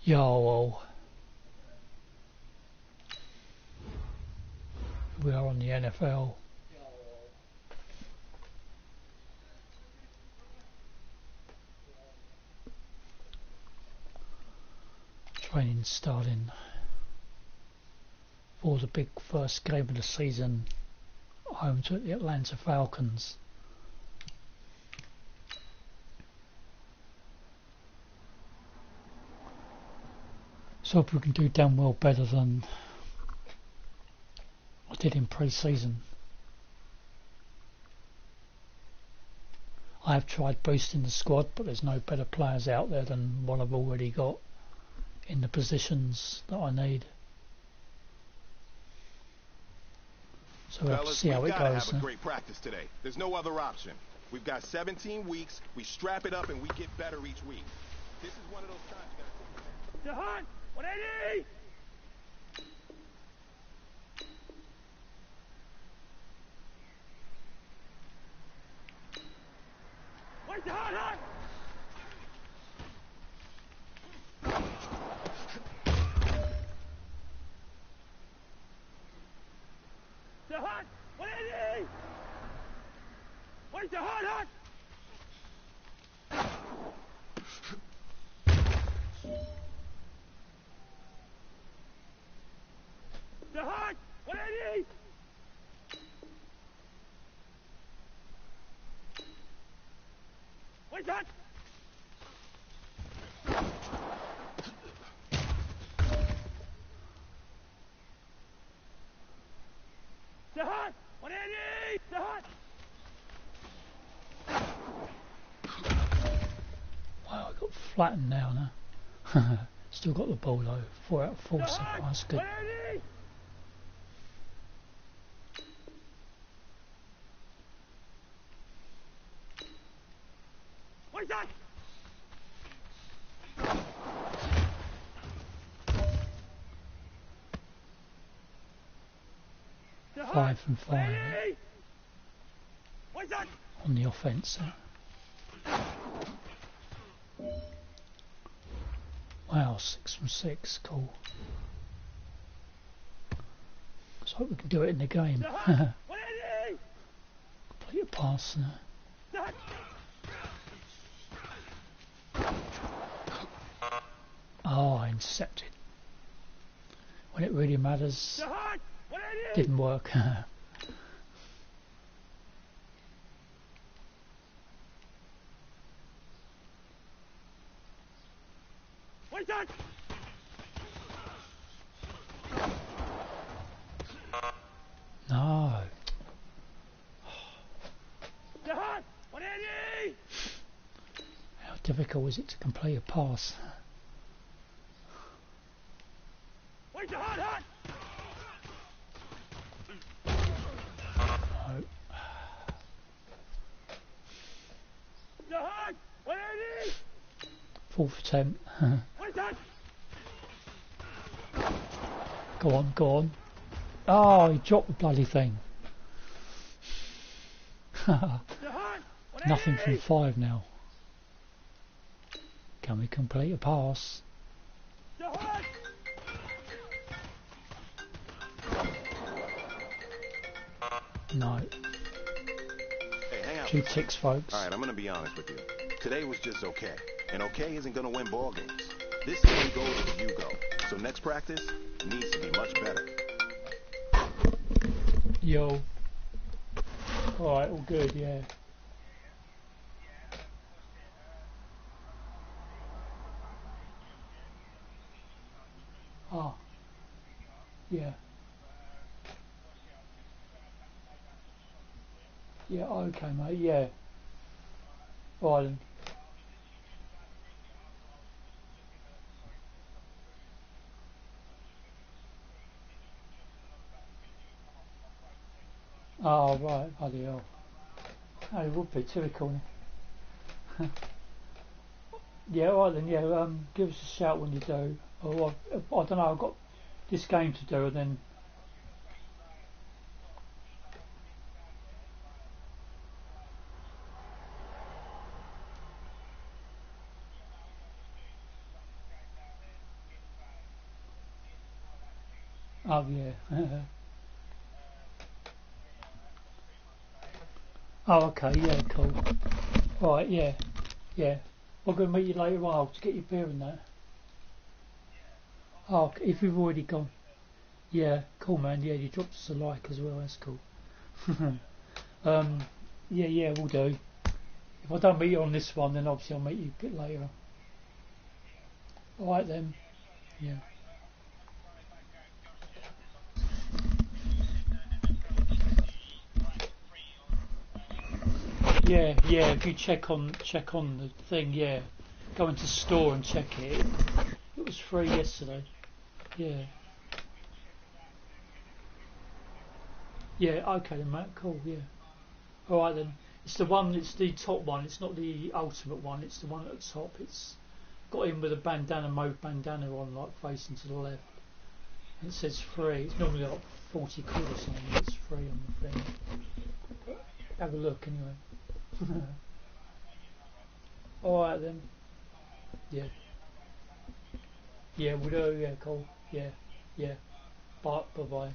Yeah, well, we are on the NFL. Training starting for the big first game of the season, home to the Atlanta Falcons. So hope we can do damn well better than I did in pre-season. I have tried boosting the squad, but there's no better players out there than what I've already got in the positions that I need. So we'll have to see how it goes. We've got to have a great practice today. There's no other option. We've got 17 weeks. We strap it up and we get better each week. This is one of those times. Jahan, 180! Wait, Jahan, hot! Jahan, 180! Wait, Jahan, hot! Jahan, 180! Wait, Jahan! Jahan, 180! Jahan! Wow, I got flattened now. Still got the ball though. 4 out of 4, so that's good. 180! Wait, Jahan! Jahan, 5 from 5 180! Wait, Jahan! on the offence. Wow, 6 from 6, cool. Let's hope we can do it in the game. Jahan, 180! Complete a pass. Jahan! Oh, I intercepted. When it really matters, Jahan, 180! didn't work. Wait, Jahan! No. Jahan, 180! How difficult is it to complete a pass? Wait, Jahan, hot! No. Jahan, 180! 4th attempt. Wait, Jahan! Go on, go on. Oh, he dropped the bloody thing. Jahan, 180! Nothing from 5 now. Can we complete a pass? Jahan! No. Hey, hang out. 2 ticks, folks. All right, I'm going to be honest with you. Today was just okay. And okay isn't going to win ball games. This is when goes as you go. So next practice needs to be much better. Yo. Alright, all good, yeah. Ah. Yeah. Yeah, okay, mate, yeah. Right then. Oh, right, bloody hell. Oh, it would be typical. Yeah, alright then, yeah, give us a shout when you do. Or, I don't know, I've got this game to do and then... Oh yeah. Oh okay, yeah, cool. Right, yeah, yeah. I'm going to meet you later on to get your beer and that. Oh, if you've already gone. Yeah, cool man, yeah, you dropped us a like as well, that's cool. Yeah, we'll do. If I don't meet you on this one, then obviously I'll meet you a bit later. Alright then, yeah. Yeah, if you check on the thing, yeah. Go into store and check it. It was free yesterday. Yeah. Yeah, okay then mate, cool, yeah. Alright then. It's the top one, it's not the ultimate one, it's the one at the top. It's got him with a bandana, mauve bandana on, like facing to the left. And it says free. It's normally like 40 quid or something, it's free on the thing. Have a look anyway. Alright then. Yeah. Yeah, we'll do, yeah, cool. Yeah. Yeah. Bye bye.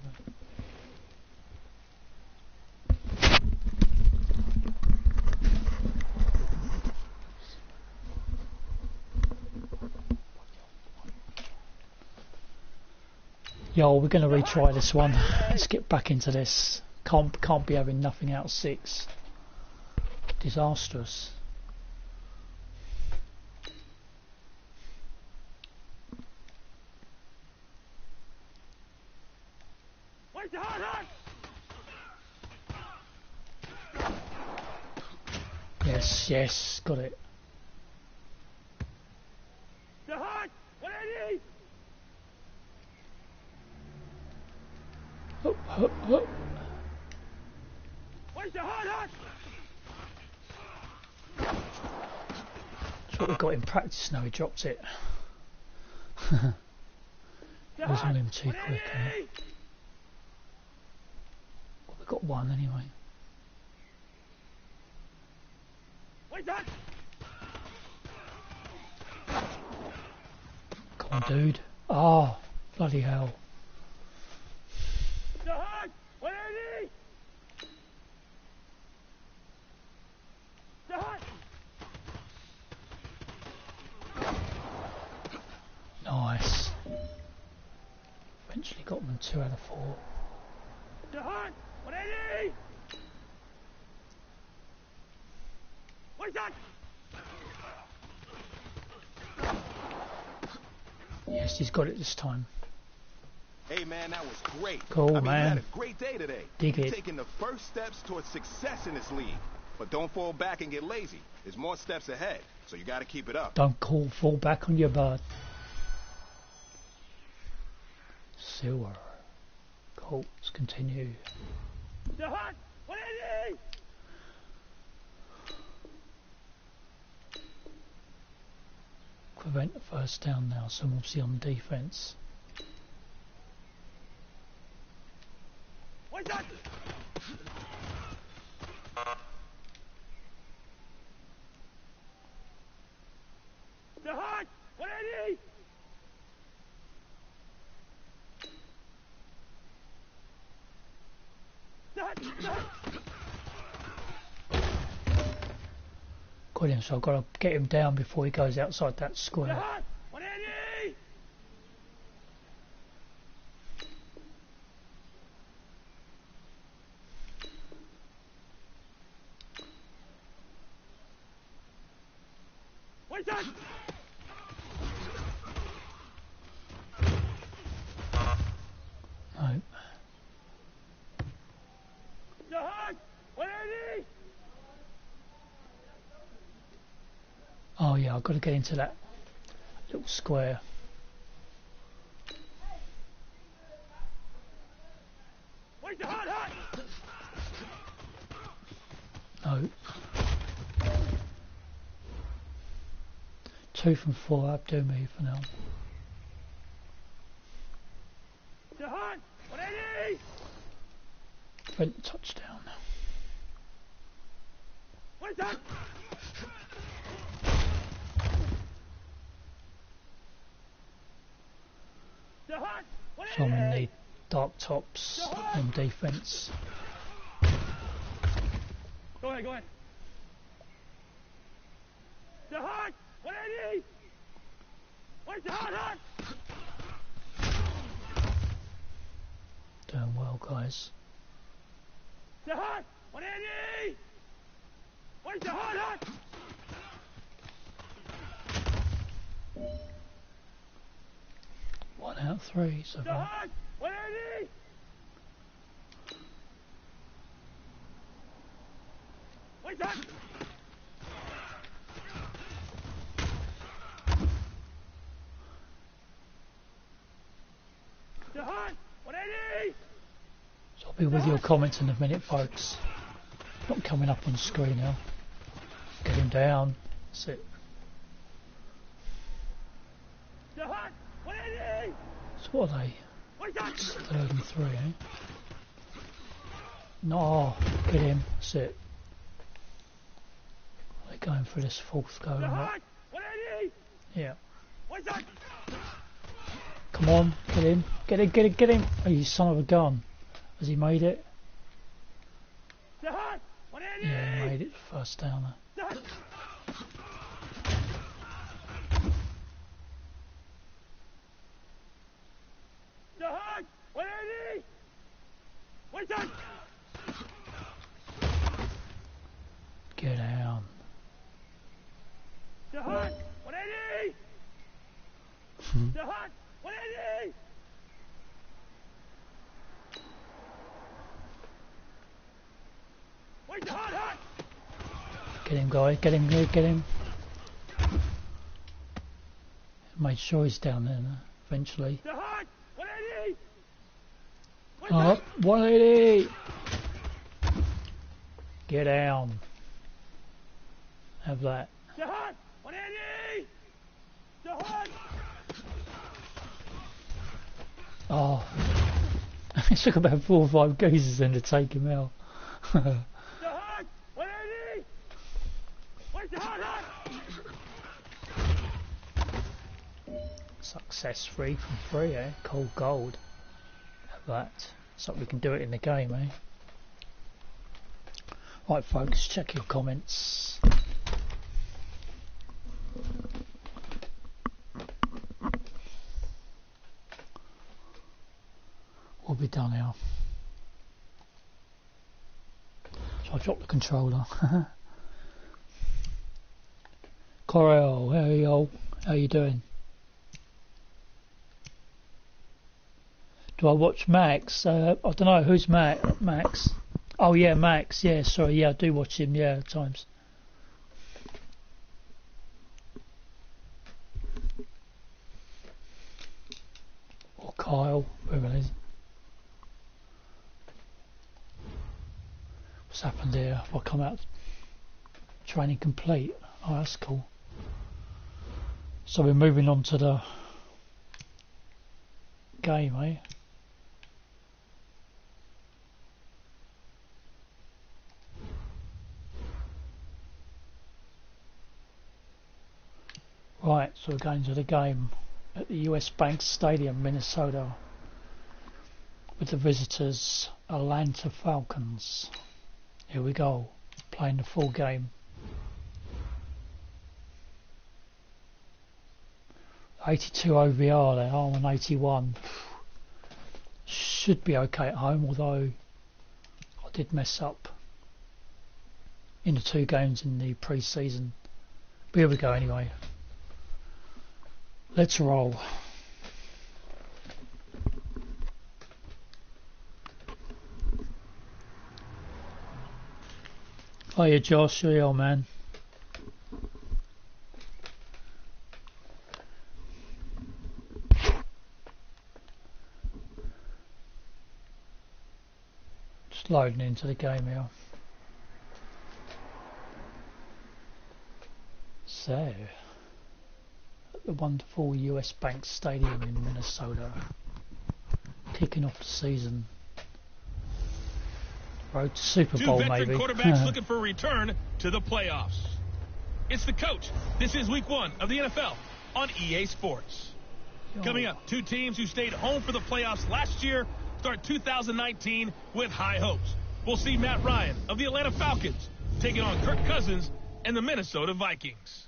Yo, we're gonna retry this one. Let's get back into this. Can't be having nothing out of 6. Disastrous. Where's the hot? Yes, got it. The hot! What I need? Up. Where's the hot? That's what we got in practice now, he dropped it. The It was on hot! him too What I quick. need? Well, we got one anyway. Where's that? Come on, dude. Oh, bloody hell. The hot! What I need? The hot! Nice. Eventually got them 2 out of 4. The hot! What I need? Where's that? Yes, he's got it this time. Hey man, that was great. Cool, I mean, man. you had a great day today. Dig You're it. taking the first steps towards success in this league. But don't fall back and get lazy. There's more steps ahead, so you got to keep it up. Don't fall back on your butt. Silver. Cool, let's continue. The hot! What I need? Prevent the first down now, so I'm obviously on defence. Where's that? The hot! What I need? The hot! The hot! Got him, so I've got to get him down before he goes outside that The square. hot! What I need? Where's that? No. The hot! What I need? Oh yeah, I've got to get into that little square. Where's the hot? No. 2 from 4, that'd do me for now. The hot! What I need? Prevent the touchdown. Where's that? The hot! What So I'm I going to need? need dark tops on defence. Go ahead, go ahead. Jahan, 180! Wait, Jahan! Doing well, guys. Jahan, 180! Wait, Jahan! 1 out of 3 so far. Jahan, 180! Wait, Jahan! Jahan, 180! So I'll be with your comments in a minute, folks. Not coming up on screen now. Get him down. That's it. Jahan, 180! So what are they? Wait, Jahan! It's 3rd and 3, eh? No, get him. That's it. They're going for this 4th goal or not? Jahan, 180! Yeah. Wait, Jahan! Come on, get him. Get him, get him, get him. Oh, you son of a gun. Has he made it? Jahan, 180! Yeah, he made it first down. Jahan! Jahan, 180! Wait, Jahan! Get down. Jahan, 180! Jahan, 180! Wait, Jahan, hot! Get him, guy. Get him, get him. Made sure he's down there now, eventually. Jahan, 180! Wait, Up, 180! Get down. Have that. Jahan, 180! Jahan! Oh. It took about 4 or 5 geezers then to take him out. Jahan, 180! Wait, Jahan, hot! Success 3 from 3, eh? Cold gold. Have that. So we can do it in the game, eh? Right, folks, check your comments. We'll be done now. So I dropped the controller. Coral, hey yo, how you doing? Do I watch Max? I don't know, who's Max? Oh yeah, Max, yeah, sorry, yeah, I do watch him, yeah, at times. Or Kyle, whoever it is. What's happened here? Have I come out training complete? Oh, that's cool. So we're moving on to the game, eh? Right, so we're going to the game at the US Bank Stadium, Minnesota, with the visitors, Atlanta Falcons. Here we go, playing the full game. 82 OVR there, I'm on 81. Should be okay at home, although I did mess up in the 2 games in the pre-season. But here we go anyway. Let's roll. Hiya Josh, you're old man. Just loading into the game here. So, at the wonderful US Bank Stadium in Minnesota, kicking off the season. Road to Superbowl, Two veteran maybe. quarterbacks looking for a return to the playoffs. It's the coach. This is week 1 of the NFL on EA Sports. Coming up, 2 teams who stayed home for the playoffs last year start 2019 with high hopes. We'll see Matt Ryan of the Atlanta Falcons taking on Kirk Cousins and the Minnesota Vikings.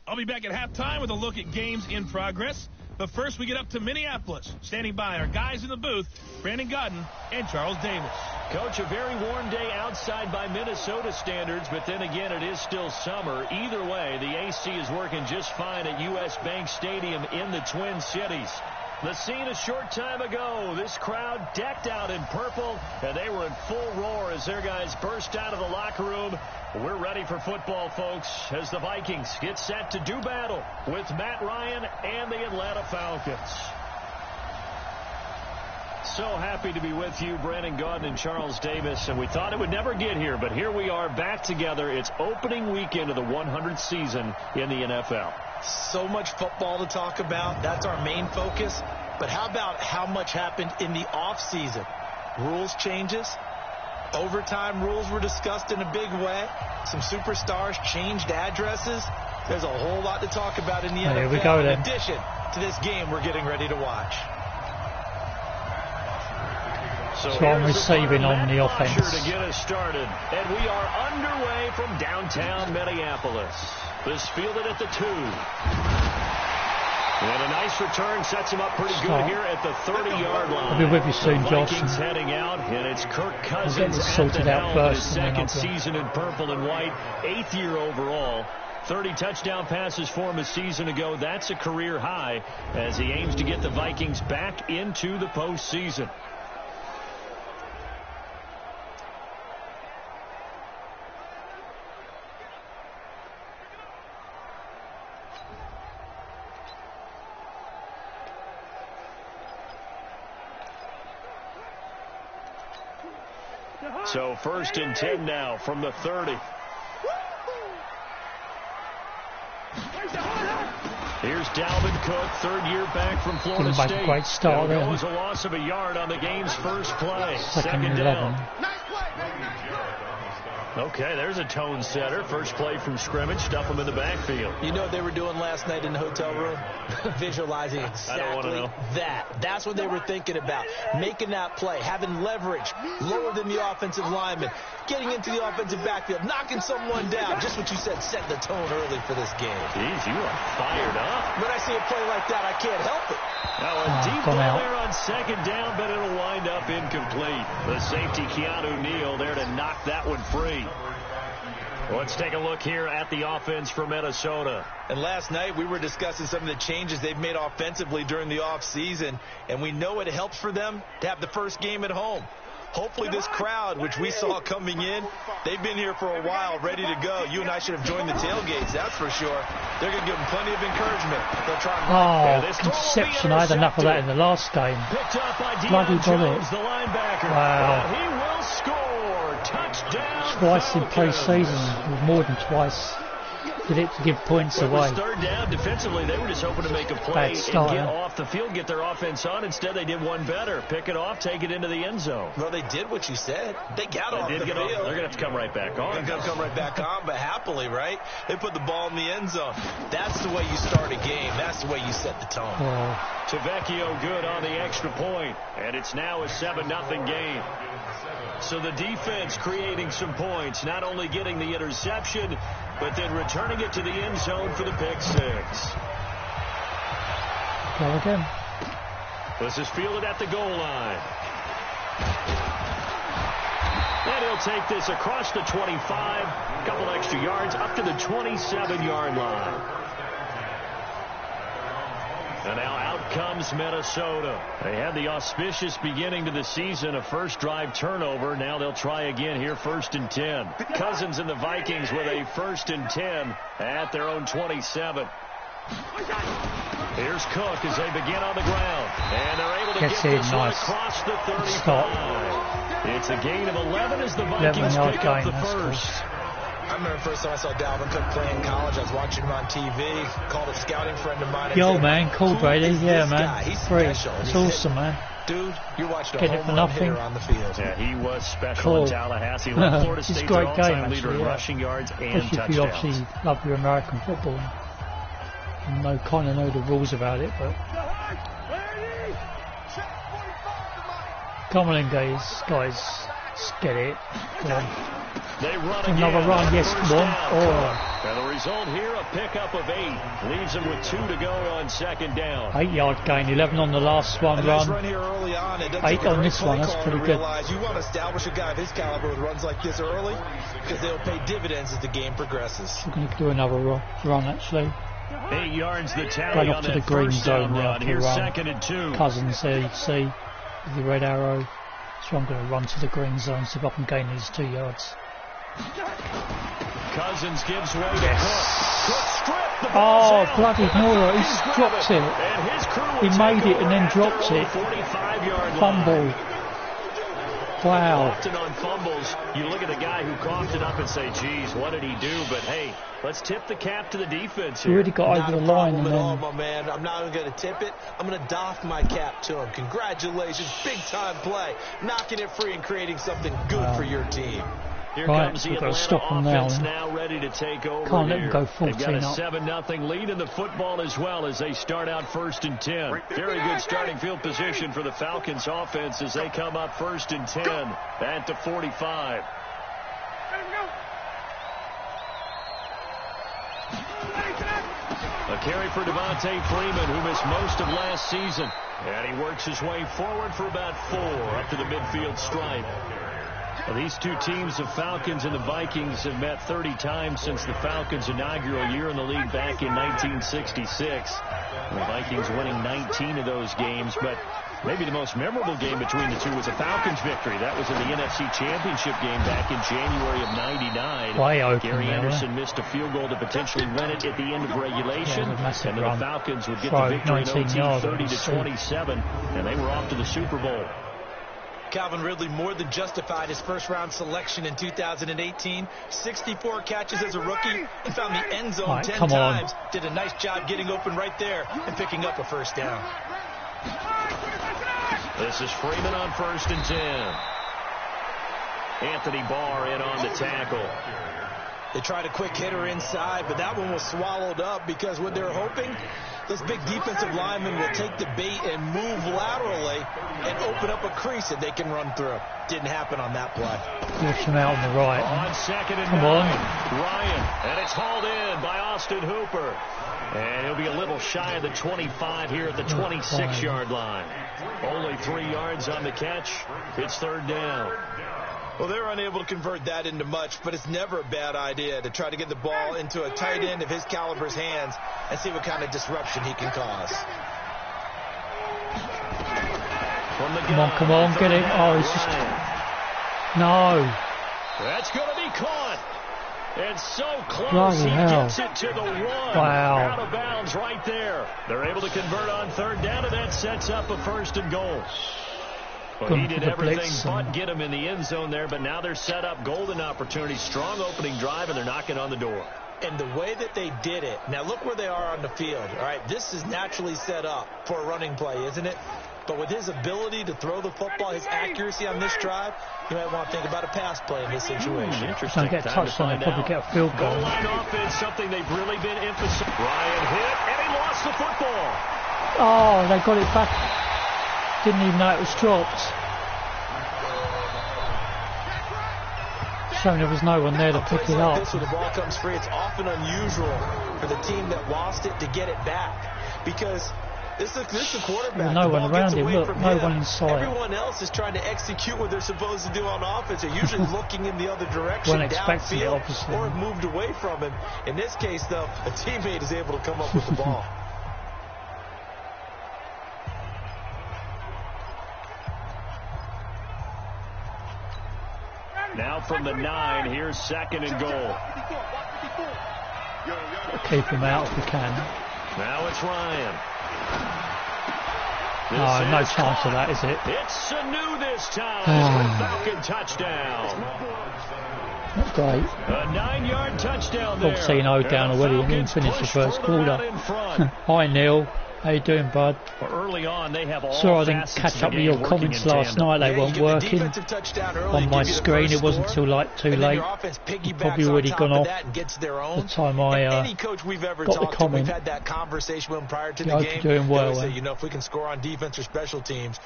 I'll be back at halftime with a look at games in progress. But first, we get up to Minneapolis. Standing by are guys in the booth, Brandon Godden and Charles Davis. Coach, a very warm day outside by Minnesota standards, but then again, it is still summer. Either way, the AC is working just fine at U.S. Bank Stadium in the Twin Cities. The scene a short time ago, this crowd decked out in purple, and they were in full roar as their guys burst out of the locker room. We're ready for football, folks, as the Vikings get set to do battle with Matt Ryan and the Atlanta Falcons. So happy to be with you, Brandon Gaudin and Charles Davis, and we thought it would never get here, but here we are back together. It's opening weekend of the 100th season in the NFL. So much football to talk about. That's our main focus. But how about how much happened in the offseason? Rules changes. Overtime rules were discussed in a big way. Some superstars changed addresses. There's a whole lot to talk about in the NFL. Here we go, then. In addition to this game we're getting ready to watch. So I'm receiving on the offense. To get us started, and we are underway from downtown Minneapolis. This fielded at the 2. And a nice return sets him up pretty good here at the 30-yard line. I'll be with you soon, Josh. Vikings heading out, and it's Kirk Cousins at the helm of his second season in purple and white, 8th year overall. 30 touchdown passes for him a season ago. That's a career high as he aims to get the Vikings back into the postseason. So 1st and 10 now from the 30. Here's Dalvin Cook, 3rd year back from Florida State. Great start there. It was a loss of a yard on the game's first play. 2nd down. Okay, there's a tone setter. First play from scrimmage. Stuff them in the backfield. You know what they were doing last night in the hotel room? Visualizing exactly that. That's what they were thinking about. Making that play, having leverage, lower than the offensive lineman, getting into the offensive backfield, knocking someone down. Just what you said, set the tone early for this game. Jeez, you are fired up. When I see a play like that, I can't help it. Now a deep ball there on 2nd down, but it'll wind up incomplete. The safety, Keanu Neal, there to knock that one free. Let's take a look here at the offense for Minnesota. And last night we were discussing some of the changes they've made offensively during the offseason, and we know it helps for them to have the first game at home. Hopefully this crowd, which we saw coming in, they've been here for a while, ready to go. You and I should have joined the tailgates, that's for sure. They're going to give them plenty of encouragement. They'll try and Conception. I had enough of that in the last game. Bloody got it. Wow. He will score. Touchdown. Twice in pre-season, more than twice. Did it to give points away. 3rd down defensively. They were just hoping to make a play and get off the field, get their offense on. Instead, they did one better. Pick it off, take it into the end zone. Well, they did what you said. They got off the field. They're going to have to come right back on. They're going to come right back on, but happily, right? They put the ball in the end zone. That's the way you start a game. That's the way you set the tone. Tavecchio good on the extra point, and it's now a 7-0 game. So the defense creating some points, not only getting the interception, but then returning it to the end zone for the pick 6. Go again. This is fielded at the goal line. And he'll take this across the 25, a couple extra yards, up to the 27-yard line. And now out comes Minnesota. They had the auspicious beginning to the season, a first drive turnover. Now they'll try again here, 1st and 10. Cousins and the Vikings with a 1st and 10 at their own 27. Here's Cook as they begin on the ground. And they're able to get this one across the 35. It's a gain of 11 as the Vikings pick up the first. I remember the first time I saw Dalvin Cook play in college. I was watching him on TV. Called a scouting friend of mine. Yo, man, cool, Brady. Yeah, man. He's great. special. It's awesome, man. Dude, you're watching a home run hitter on the field. Yeah, he was special in Tallahassee. Led Florida State's all-time leader in rushing yards and touchdowns. Especially if you obviously love your American football. You kind of know the rules about it, but Come on in, guys. Let's get it. Come on. They run Another again run, on yes, first come on. down. Oh. And the result here, a pickup of 8. Leaves them with 2 to go on second down. 8-yard gain, 11 on the last one Nice run. run here early on. It doesn't 8 take a on great this one, play that's caller pretty to good. realize you want to establish a guy of his caliber with runs like this early because they'll pay dividends as the game progresses. We're going to do another run actually. 8 yards the Going tally up on to the that green first zone down now run. to Here's run. 2nd and 2. Cousins there, you see, with the red arrow. So I'm going to run to the green zone, see if I can gain these 2 yards. Cousins gives way to Yes. Cook. Cook stripped. The ball's Oh, out. bloody Nora, He's he's grabbed dropped it. And his crew He will made take it and over then after dropped their it. 45-yard Fumble. line. Wow. Often on fumbles, you look at the guy who coughed it up and say, geez, what did he do? But hey, let's tip the cap to the defense He here. already got Not over a the line problem and at all, then my man. I'm not going to tip it. I'm going to doff my cap to him. Congratulations. Big-time play. Knocking it free and creating something good for your team. Here Right, comes the we've got to Atlanta stop them now, offense then. now ready to take over. Can't let them here. go They've got 14 a up. 7-0 lead in the football as well as they start out 1st and 10. Very good starting field position for the Falcons offense as they come up 1st and 10 at the 45. A carry for Devontae Freeman, who missed most of last season. And he works his way forward for about 4 up to the midfield stripe. Well, these two teams, the Falcons and the Vikings, have met 30 times since the Falcons' inaugural year in the league back in 1966. The Vikings winning 19 of those games, but maybe the most memorable game between the two was a Falcons victory. That was in the NFC Championship game back in January of '99. Way open Gary there, Anderson missed a field goal to potentially win it at the end of regulation. Yeah, massive and then run. the Falcons would get Throw the victory in 19 OT yards, 30-27, and they were off to the Super Bowl. Calvin Ridley more than justified his first-round selection in 2018. 64 catches as a rookie and found the end zone Right, 10 come on. times. Did a nice job getting open right there and picking up a first down. This is Freeman on 1st and 10. Anthony Barr in on the tackle. They tried a quick hitter inside, but that one was swallowed up because what they're hoping, those big defensive linemen will take the bait and move laterally and open up a crease that they can run through. Didn't happen on that play. watch him out on the right. On 2nd and Come 9. on. Ryan, and it's hauled in by Austin Hooper. And he'll be a little shy of the 25 here at the 26-yard line. Only 3 yards on the catch. It's 3rd down. Well, they're unable to convert that into much, but it's never a bad idea to try to get the ball into a tight end of his caliber's hands and see what kind of disruption he can cause. From the Come on, get it. Oh, it's just... No. That's going to be caught. And so close, Bloody he hell. gets it to the 1. Wow. Out of bounds right there. They're able to convert on 3rd down, and that sets up a 1st and goal. Well, he Going did for the everything blitz but get him in the end zone there, but now they're set up golden opportunity, strong opening drive, and they're knocking on the door. And the way that they did it, now look where they are on the field. All right, this is naturally set up for a running play, isn't it? But with his ability to throw the football, his accuracy on this drive, you might want to think about a pass play in this situation. Interesting. Don't get Time to touched on, find they probably out. get a field goal. Goal line offense, something they've really been emphasizing. Ryan hit, and he lost the football. Oh, they got it back. Didn't even know it was dropped. Showing there was no one there to pick it Like up. this, when the ball comes free, it's often unusual for the team that lost it to get it back because this is a quarterback. There's no The one ball around gets him. away Look, from no him. one inside. Everyone else is trying to execute what they're supposed to do on offense. They're usually looking in the other direction, Weren't expecting it, downfield, obviously. or have moved away from him. In this case, though, a teammate is able to come up with the ball. Now from the 9, here's 2nd and goal. Keep him out if we can. Now it's Ryan. Oh, no This is chance of that, is it? It's Sanu this time. Falcon touchdown. Not great. A 9-yard touchdown there. 14-0 down And already. He didn't Falcons finish the push first further quarter. out in front. Hi, Neil. How you doing, bud? Well, early on, they have all Sorry I didn't facets catch of the up with game your working comments in last tandem. night. They Yeah, you weren't get the working defensive touchdown early, on my give you the screen. first It wasn't score, till like too and then late. your offense piggybacks Probably on already top gone of off that and gets their the own. time And I any coach we've ever got the talked to, we've comment. had that conversation with them prior to Yeah, the I hope game. you're doing They well, always say, eh? you know, if we can score on defense or special teams,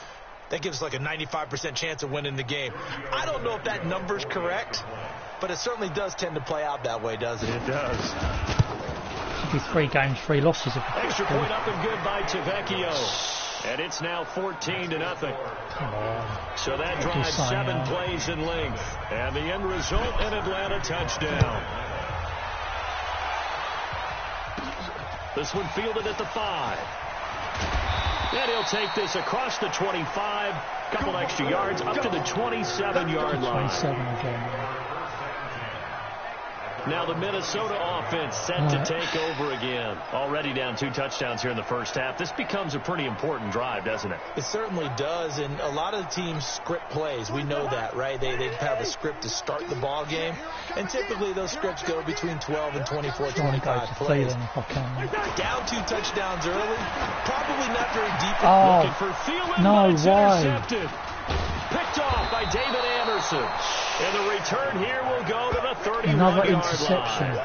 That gives like a 95% chance of winning the game. I don't know if that number's correct, but it certainly does tend to play out that way, doesn't it? It does. Should be 3 games, 3 losses. Extra point up and good by Tavecchio. And it's now 14-0. Come on. So that drives 7 plays in length. And the end result, an Atlanta touchdown. This one fielded at the 5. And he'll take this across the 25. Couple extra yards up to the 27-yard line. 27 again. Now the Minnesota offense set to take over again. Already down 2 touchdowns here in the first half. This becomes a pretty important drive, doesn't it? It certainly does, and a lot of the teams script plays. We know that, right? They have a script to start the ball game, and typically those scripts go between 12 and 24, 25 plays. Down 2 touchdowns early, probably not very deep. Looking for Thielen, no, but it's intercepted. Picked off by David Anderson. And the return here will go to the 31-yard line.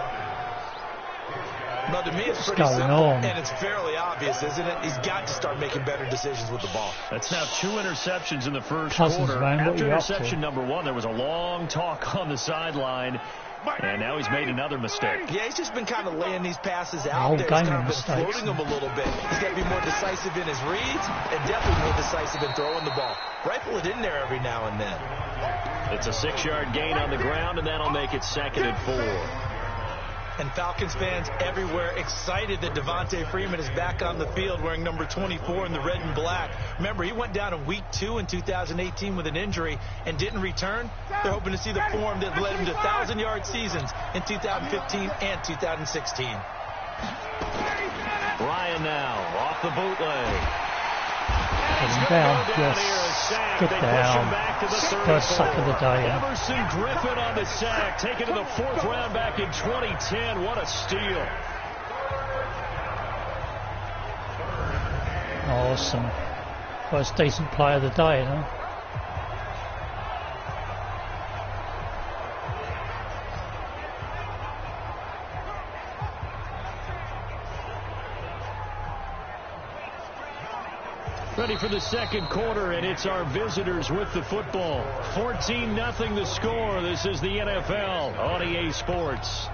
Well, to me, it's pretty simple, and it's fairly obvious, isn't it? He's got to start making better decisions with the ball. That's now 2 interceptions in the first quarter. After interception number 1, there was a long talk on the sideline. And now he's made another mistake. Yeah, he's just been kind of laying these passes out there. He's kind of been floating them a little bit. He's got to be more decisive in his reads and definitely more decisive in throwing the ball. Rifle it in there every now and then. It's a 6-yard gain on the ground, and that'll make it 2nd and 4. And Falcons fans everywhere excited that Devontae Freeman is back on the field wearing number 24 in the red and black. Remember, he went down in week 2 in 2018 with an injury and didn't return. They're hoping to see the form that led him to 1,000-yard seasons in 2015 and 2016. Ryan now off the bootleg. Down, yes. Get down. First sack of the day. Everson Griffin on the sack, taken to the 4th round back in 2010. What a steal. Awesome. First decent play of the day, huh? Ready for the second quarter, and it's our visitors with the football. 14-0 the score. This is the NFL on EA Sports.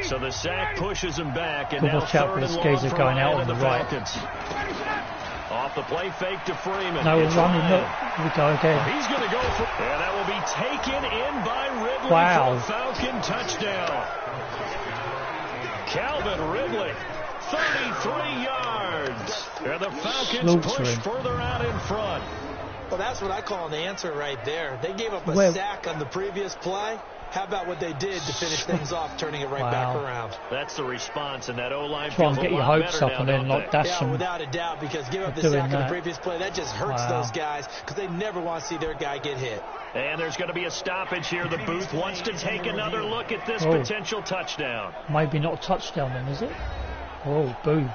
So the sack pushes him back, and now 3rd and long for going out on the right. Falcons. Off the play fake to Freeman. No, we're running. Look, here we go again. He's going to go for, and that will be taken in by Ridley for a Falcon touchdown. Calvin Ridley. 33 yards. And the Falcons push further out in front. Well, that's what I call an answer right there. They gave up a sack on the previous play. How about what they did to finish things off, turning it right back around? That's the response, and that O-line try and get your hopes up and then not dash them. Without a doubt, because give up the sack on the previous play, that just hurts those guys because they never want to see their guy get hit. And there's going to be a stoppage here. The booth wants to take another look at this potential touchdown. Maybe not a touchdown then, is it? Oh, Booth.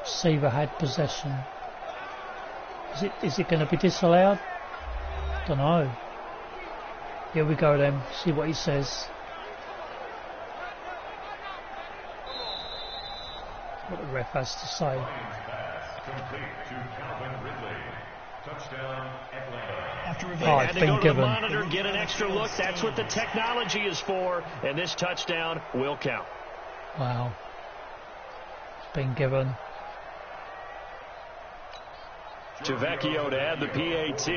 Receiver had possession. Is it going to be disallowed? Don't know. Here we go then. See what he says. What the ref has to say. It's been given. To the monitor, get an extra look. That's what the technology is for, and this touchdown will count. Wow. It's been given. Tavecchio to add the PAT.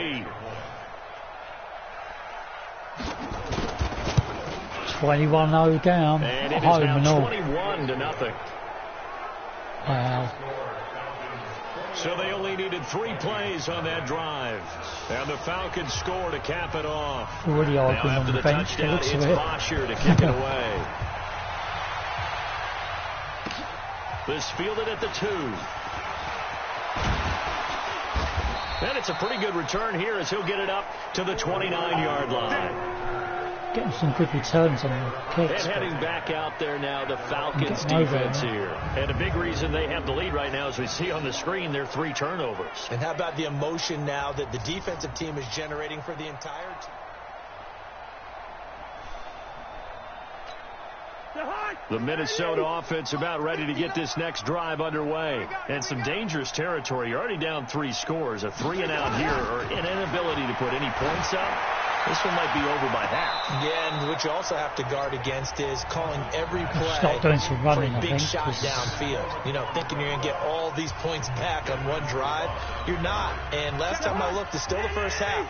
21-0 down. And it is now 21-0. Wow. So they only needed 3 plays on that drive. And the Falcons score to cap it off. Already arguing on the bench. Touchdown, it's Bosher to kick it away. This fielded at the 2. And it's a pretty good return here as he'll get it up to the 29-yard line. Getting some good returns on the kicks. And heading back out there now, the Falcons defense here. And a big reason they have the lead right now, as we see on the screen, they're 3 turnovers. And how about the emotion now that the defensive team is generating for the entire team? The Minnesota offense about ready to get this next drive underway. And some dangerous territory. You're already down 3 scores. A 3-and-out here or an inability to put any points up. This one might be over by half. Yeah, and what you also have to guard against is calling every play Start doing some running, for a big I think, shot downfield. You know, thinking you're going to get all these points back on one drive. You're not. And last time I looked, it's still the first half.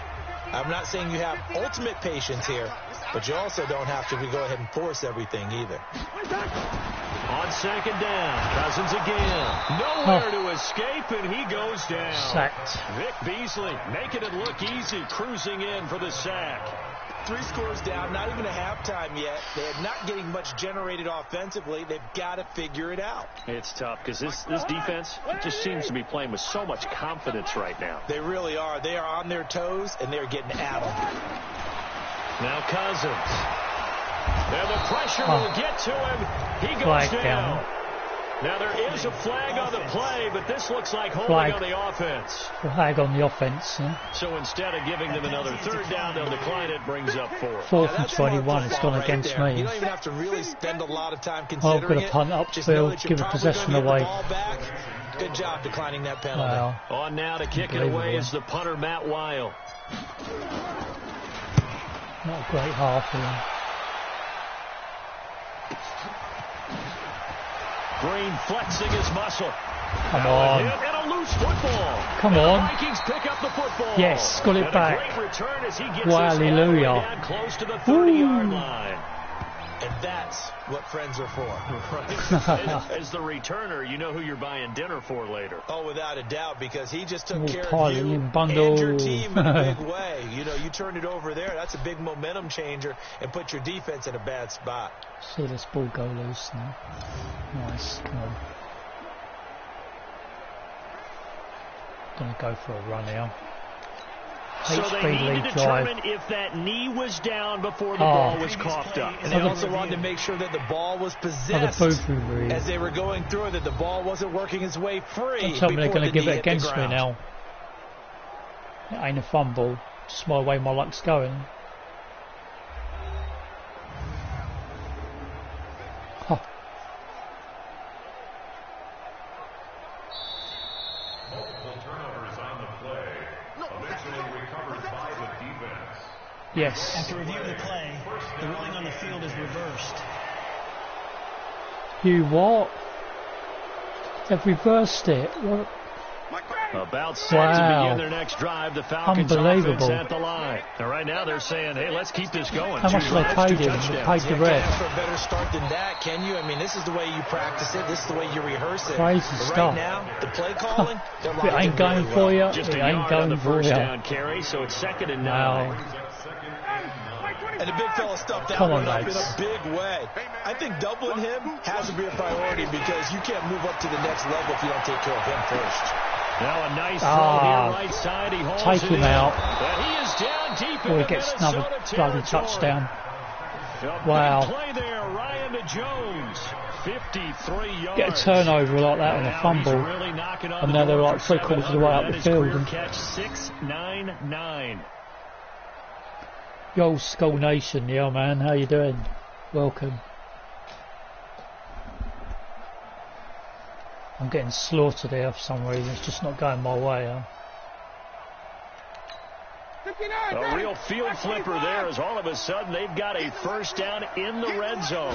I'm not saying you have ultimate patience here, but you also don't have to go ahead and force everything either. On second down, Cousins again. Nowhere to escape, and he goes down. Sacked. Vic Beasley making it look easy, cruising in for the sack. 3 scores down, not even a halftime yet. They're not getting much generated offensively. They've got to figure it out. It's tough because this defense just seems to be playing with so much confidence right now. They really are. They are on their toes, and they're getting at them. Now Cousins. And the pressure will get to him. He goes down. Now there is a flag on the play, but this looks like holding on the offense. Flag on the offense. Yeah. So instead of giving them another 3rd down, they'll decline it, brings up 4. 4th and 21. It's gone against me. You don't even have to really spend a lot of time considering I'm going to punt upfield, give a possession away. Good job declining that penalty. Wow. On now to kick it away is the punter, Matt Weil. Not a great half here. Green flexing his muscle. Come on. And a loose football. Come and on. The Vikings pick up the football. Yes, got it back. A great return as he gets Hallelujah. down close to the 30-yard line. And that's what friends are for. Right. as the returner, you know who you're buying dinner for later. Oh, without a doubt, because he just took care of you and your team in a big way. You know, you turned it over there. That's a big momentum changer and put your defense in a bad spot. See this ball go loose now. Nice. Come on. Gonna go for a run here. So they need to determine if that knee was down before the ball was coughed up. And they also wanted to make sure that the ball was possessed as they were going through, that the ball wasn't working its way free. Don't tell me they're going to give it against me now. It ain't a fumble. Just my way my luck's going. Huh. Yes. After review of the play, the ruling on the field is reversed. You what? They've reversed it. What? About set to begin their next drive. The Falcons offense at the line. And right now they're saying, hey, let's keep this going. How much have they paid him? They paid the ref. Ask for a better start than that, can you? I mean, this is the way you practice it. This is the way you rehearse it. Crazy but stuff. Right now, the play calling, it ain't going for you. Just it a ain't yard going on the for first you. down carry, so it's 2nd and 9. Wow. And the big fella stuffed that one up in a big way. I think doubling him has to be a priority because you can't move up to the next level if you don't take care of him first. Now a nice throw here, right side. He holds take him out. But he is down deep or he gets another bloody touchdown. Wow. Play there, Ryan to Jones. 53 yards. Get a turnover like that on a fumble. Really and now they're like 3/4 of the way up the field. Catch 6-9-9. Yo, Skull Nation, yeah, man, how you doing? Welcome. I'm getting slaughtered here for some reason. It's just not going my way, huh? A real field flipper there as all of a sudden they've got a first down in the red zone.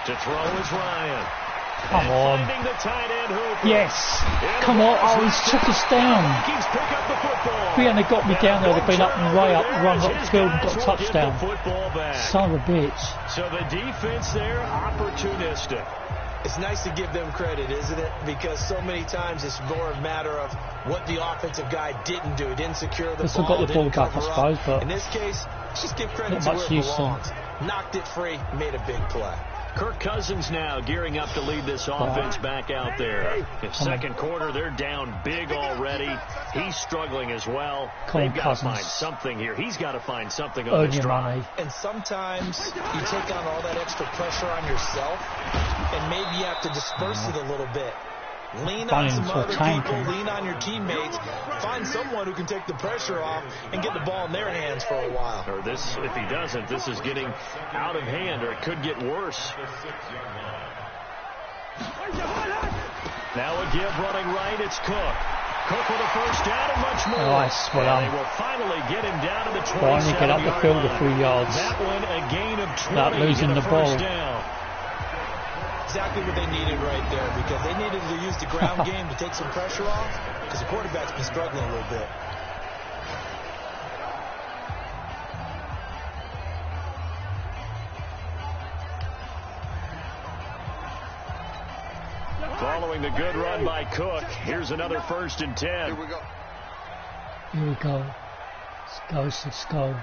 To throw is Ryan. Come on. The tight end Hooper. Yes. Come on. Oh, he's took us down. If he hadn't got me down there, they'd been up and way up, run up the field and got a touchdown. Son of a bitch. So the defense there, opportunistic. It's nice to give them credit, isn't it? Because so many times it's more a matter of what the offensive guy didn't do. He didn't secure the ball. Got the ball back, I suppose, but in this case, just give credit to where it belongs. Knocked it free, made a big play. Kirk Cousins now gearing up to lead this offense back out there. In second quarter, they're down big already. He's struggling as well. They've got to find something here. He's got to find something on this drive. And sometimes you take on all that extra pressure on yourself, and maybe you have to disperse it a little bit. Lean Run on some into a other tank people, and- lean on your teammates, find someone who can take the pressure off and get the ball in their hands for a while. Or this, if he doesn't, this is getting out of hand, or it could get worse. Now a give running right, it's Cook. Cook with a first down and much more. Nice, well done. And they will finally get him down to the 27-yard Finally get up the field a few yards. That one a gain of 20 Without losing and a the ball. first down. Exactly what they needed right there, because they needed to use the ground game to take some pressure off, because the quarterback's been struggling a little bit. Following the good run by Cook, here's another 1st and 10. Here we go. Here we go. Let's go.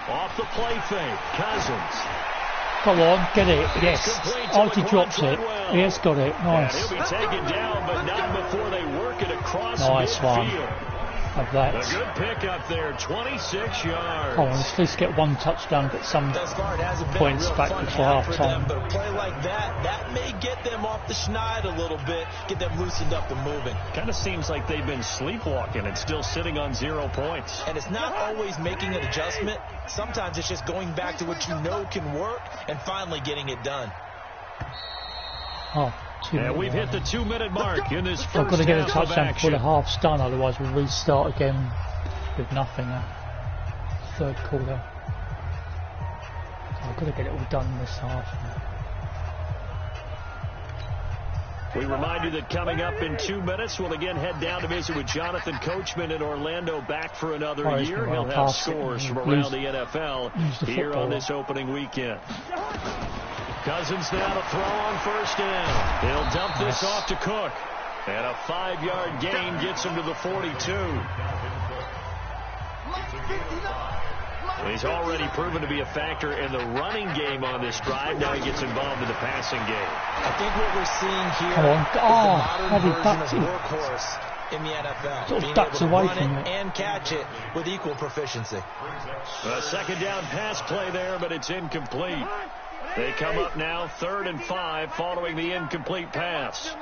Off the play fake, Cousins. Come on, get it. Yes. Complete to Oh, he Laquan drops it. Treadwell. He has got it. And Nice. he'll be taken down, but not before they work it across Nice one. midfield. Have A that. good pickup there, 26 yards. Come on, let's at least get one touchdown, get some Thus far, it hasn't been points a real back fun before half for half-time. them, but a play like that may get them off the schneid a little bit, get them loosened up and moving. Kind of seems like they've been sleepwalking and still sitting on 0 points. And it's not always making an adjustment. Sometimes it's just going back to what you know can work and finally getting it done. Oh, And we've hit the 2-minute mark in this I've first got to get a half of touchdown before action. the half's done, otherwise we'll restart again with nothing. Third quarter. I've got to get it all done in this half. We remind you that coming up in 2 minutes, we'll again head down to visit with Jonathan Coachman in Orlando, back for another Oh, he's year. gonna He'll run have past it scores and from lose- around the NFL lose the here football. on this opening weekend. Cousins now to throw on 1st down. He'll dump this Nice. off to Cook. And a 5-yard gain gets him to the 42. He's already proven to be a factor in the running game on this drive. Now he gets involved in the passing game. I think what we're seeing here Come on. is Oh, the how modern he version ducked of it. workhorse in the NFL. Sort of Being ducks able to away run from it it. and catch it with equal proficiency. A 2nd down pass play there, but it's incomplete. They come up now 3rd and 5 following the incomplete pass.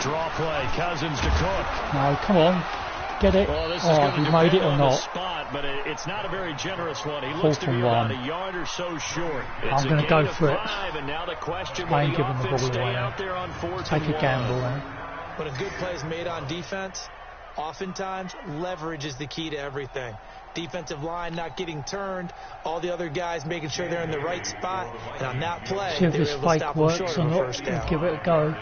Draw play, Cousins to Cook. No, come on. Get it. Well, this is Oh, going he to made it depend or on the not. spot, but it's not a very generous one. He looks to be 4th and about 1. a yard or so short. I'm going to go for it. 5, and now the question, I will ain't the giving the offense ball stay away. out there on 4th Take and a gamble, 1? eh? When a good play is made on defense, oftentimes leverage is the key to everything. Defensive line not getting turned, all the other guys making sure they're in the right spot, and on that play, See if they were this able to fake stop them works short or of a not. first down. Give it a go.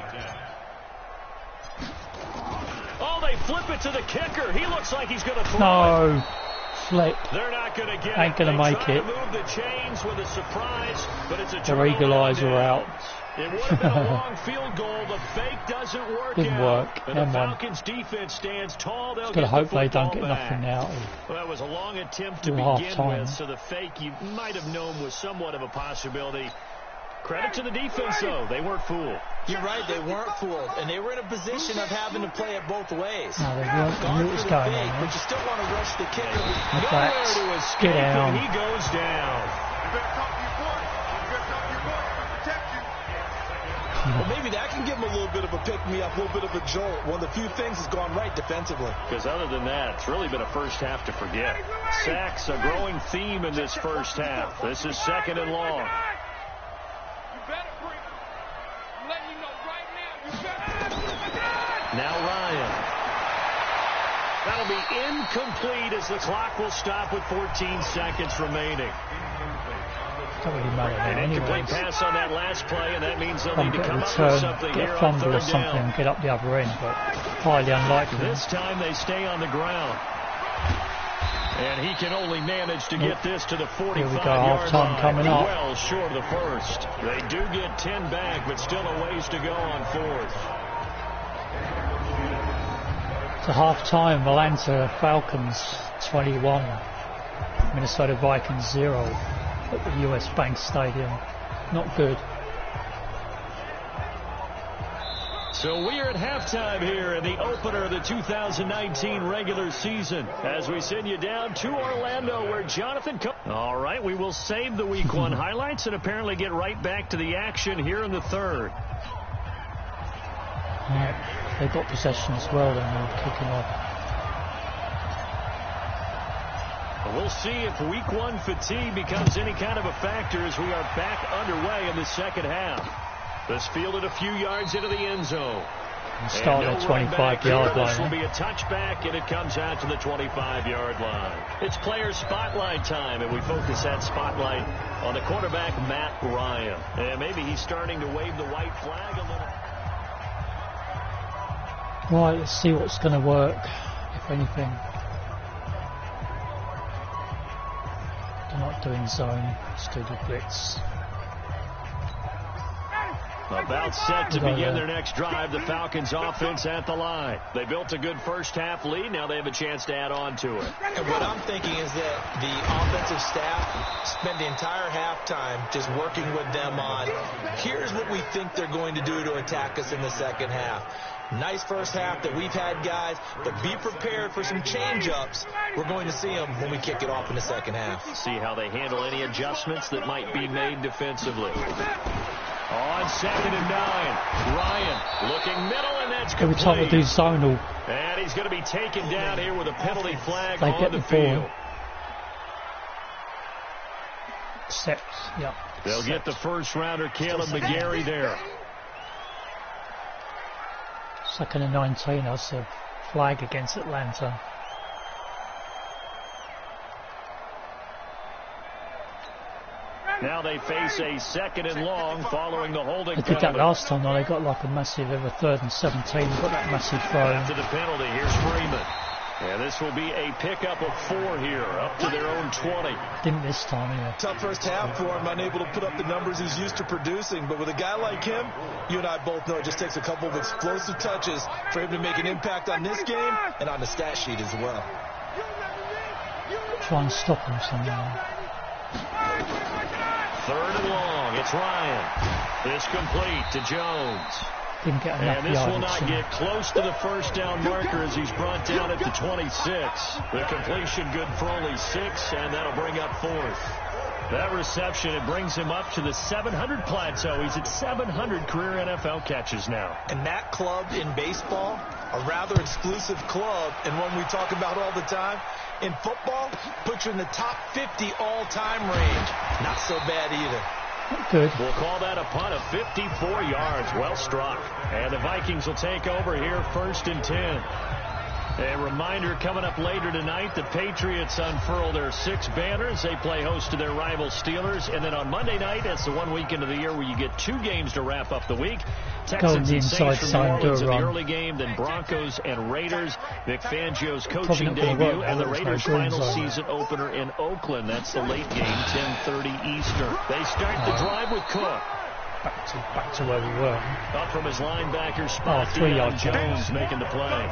Oh, they flip it to the kicker. He looks like he's going to throw it. No. Flip. They're not going to get Ain't it. gonna They make try it. to move the chains with a surprise, but it's a Their turnover eagle eyes on are out. downs. It would have been a long field goal. The fake doesn't work Didn't out. work. And the Never mind. Falcons defense stands tall. They'll Gotta get hope the they don't football get back. nothing now. Well, that was a long attempt to Till begin half-time. with, so the fake you might have known was somewhat of a possibility. Credit to the defense, though. They weren't fooled. You're right, they weren't fooled, and they were in a position of having to play it both ways. No, they weren't. They knew it was Guard for the going fake, on. but you still want to rush the kicker. Look Nowhere that. to escape, Get down. and he goes down. Well, maybe that can give him a little bit of a pick-me-up, a little bit of a jolt. One of the few things has gone right defensively. Because other than that, it's really been a first half to forget. Sacks, a growing theme in this first half. This is 2nd and long. You better bring it. I'm letting you know right now. You better. Now Ryan. That'll be incomplete as the clock will stop with 14 seconds remaining. Don't really matter An now incomplete anyways. pass on that last play, and that means they'll Come need to get a come up with return, something get here a on fumble or 3rd something down. and get up the other end, but highly unlikely. This time they stay on the ground. And he can only manage to get this to the 45-yard half-time line. coming up. Well short of the first. They do get 10 back, but still a ways to go on 4th. To half-time, Atlanta Falcons 21, Minnesota Vikings 0 at the US Bank Stadium. Not good. So we are at halftime here in the opener of the 2019 regular season as we send you down to Orlando where Jonathan... All right, we will save the Week 1 highlights and apparently get right back to the action here in the third. Right. They got possession as well, then they're kicking off. We'll see if Week 1 fatigue becomes any kind of a factor as we are back underway in the second half. This fielded a few yards into the end zone. Start at 25-yard line. This will be a touchback, and it comes out to the 25-yard line. It's player spotlight time, and we focus that spotlight on the quarterback, Matt Ryan. And maybe he's starting to wave the white flag a little. Right, let's see what's going to work, if anything. They're not doing zone, let's do the blitz. About set to begin their next drive, the Falcons offense at the line. They built a good first half lead. Now they have a chance to add on to it. And what I'm thinking is that the offensive staff spend the entire halftime just working with them on, here's what we think they're going to do to attack us in the second half. Nice first half that we've had, guys, but be prepared for some change-ups. We're going to see them when we kick it off in the second half. See how they handle any adjustments that might be made defensively. On 2nd and 9, Ryan looking middle, and that's complete. Every time they do zonal, and he's going to be taken down here with a penalty flag they on get the the field. ball. Except, yeah. They'll get the first-rounder, Caleb McGarry, there. 2nd and 19, that's a flag against Atlanta. Now they face a 2nd and long following the holding. They did that last time, though. They got like a massive, they were 3rd and 17, they got that massive throw. After the penalty, here's Freeman. And this will be a pickup of 4 here, up to their own 20. Didn't this time, yeah. Tough first half for him, unable to put up the numbers he's used to producing. But with a guy like him, you and I both know it just takes a couple of explosive touches for him to make an impact on this game and on the stat sheet as well. Try and stop him somehow. 3rd and long, it's Ryan. It's complete to Jones. Didn't get enough and this yardage, will not get close to the first down marker as he's brought down at the 26. The completion good for only 6, and that'll bring up 4th. That reception, it brings him up to the 700 plateau. He's at 700 career NFL catches now. And that club in baseball, a rather exclusive club, and one we talk about all the time. In football, puts you in the top 50 all-time range. Not so bad either. Good. We'll call that a punt of 54 yards. Well struck. And the Vikings will take over here 1st and 10. A reminder coming up later tonight, the Patriots unfurl their 6 banners. They play host to their rival Steelers. And then on Monday night, that's the one weekend of the year where you get 2 games to wrap up the week. Texans and Saints from New Orleans in the early game, then Broncos and Raiders. Vic Fangio's coaching debut, and the Raiders' final season opener in Oakland. That's the late game, 10:30 Eastern. They start the drive with Cook. Back to where we were. Up from his linebacker spot, 3-yard Jones making the play.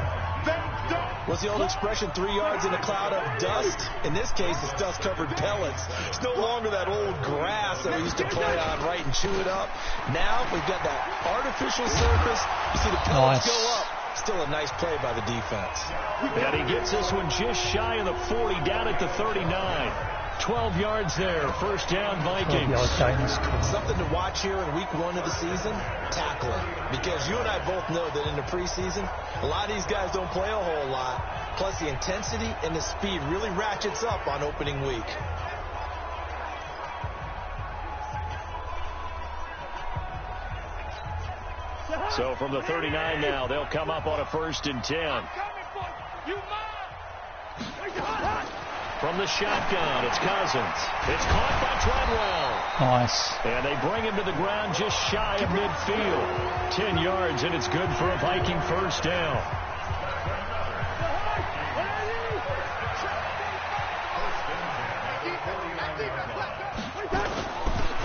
What's the old expression, 3 yards in a cloud of dust? In this case, it's dust-covered pellets. It's no longer that old grass that we used to play on, right, and chew it up. Now we've got that artificial surface. You see the pellets go up. Still a nice play by the defense. And he gets this one just shy of the 40, down at the 39. 12 yards there. First down, Vikings. Something to watch here in week 1 of the season, tackling. Because you and I both know that in the preseason, a lot of these guys don't play a whole lot. Plus the intensity and the speed really ratchets up on opening week. So from the 39 now, they'll come up on a 1st and 10. From the shotgun, it's Cousins. It's caught by Treadwell. Nice. And they bring him to the ground just shy of midfield. 10 yards, and it's good for a Viking first down.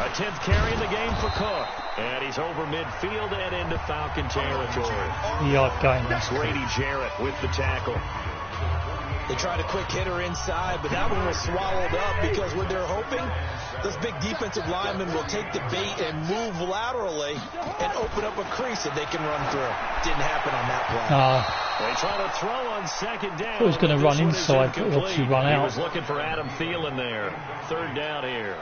A 10th carry in the game for Cook. And he's over midfield and into Falcon territory. Yard going. Grady Jarrett with the tackle. They tried a quick hitter inside, but that one was swallowed up because what they're hoping, those big defensive linemen will take the bait and move laterally and open up a crease that they can run through. Didn't happen on that play. They try to throw on second down. He was going to run inside, but obviously run out. He was looking for Adam Thielen there. Third down here.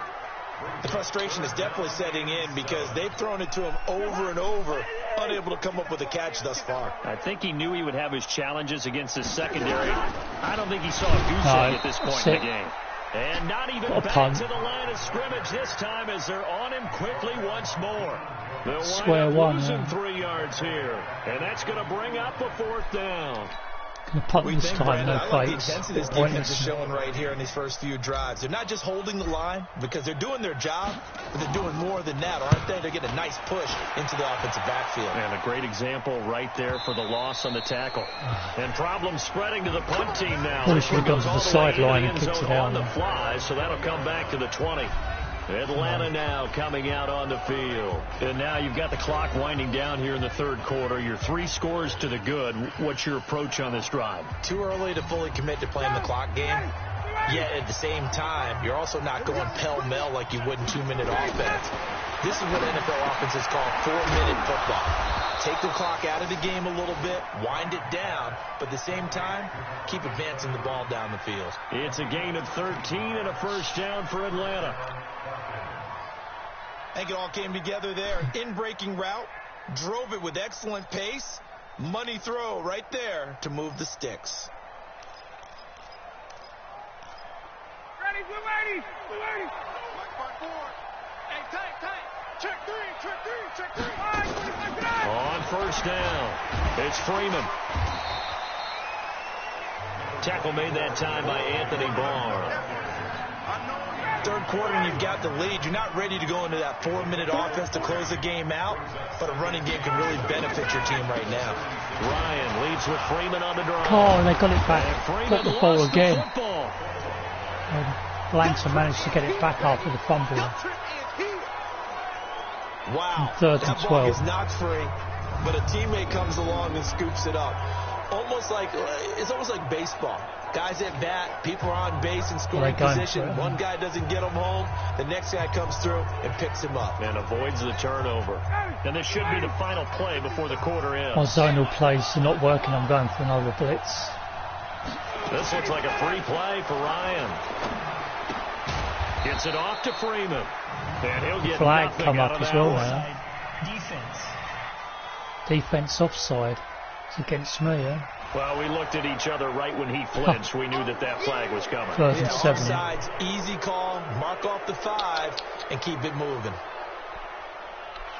The frustration is definitely setting in because they've thrown it to him over and over, unable to come up with a catch thus far. I think he knew he would have his challenges against his secondary. I don't think he saw a goose egg at this point in the game. And not even back to the line of scrimmage this time as they're on him quickly once more. They'll Square wind up one. losing 3 yards here. And that's going to bring up a fourth down. Going to punt this time, no I like the fakes. intensity this defense is showing right here in these first few drives. They're not just holding the line because they're doing their job, but they're doing more than that, aren't they? They're getting a nice push into the offensive backfield. And a great example right there for the loss on the tackle. And problems spreading to the punt team now. Probably should have gone to the sideline and picked it out. On the fly, so that'll come back to the 20. Atlanta now coming out on the field. And now you've got the clock winding down here in the third quarter. You're 3 scores to the good. What's your approach on this drive? Too early to fully commit to playing the clock game. Yet at the same time, you're also not going pell-mell like you would in 2-minute offense. This is what NFL offenses call 4-minute football. Take the clock out of the game a little bit, wind it down, but at the same time, keep advancing the ball down the field. It's a gain of 13 and a first down for Atlanta. I think it all came together there. In-breaking route, drove it with excellent pace. Money throw right there to move the sticks. Ready, blue lady, blue lady. Hey, tank. Check three. On first down, it's Freeman. Tackle made that time by Anthony Barr. Third quarter and you've got the lead. You're not ready to go into that 4-minute offense to close the game out, but a running game can really benefit your team right now. Ryan leads with Freeman on the drive. Oh, they got it back. Got the ball again. Football. Blanton managed to get it back after the fumble. Wow, Third and that ball 12. is knocked free, but a teammate comes along and scoops it up. It's almost like baseball. Guys at bat, people are on base in scoring position. One guy doesn't get him home, the next guy comes through and picks him up. And avoids the turnover. And this should be the final play before the quarter ends. My zonal plays are not working. I'm going for another blitz. This looks like a free play for Ryan. Gets it off to Freeman. And he'll get Flag nothing come out up of as that well one. now. Defense offside. It's against me, yeah? Well, we looked at each other right when he flinched. We knew that flag was coming. First and 7. Offsides, easy call, mark off the 5, and keep it moving.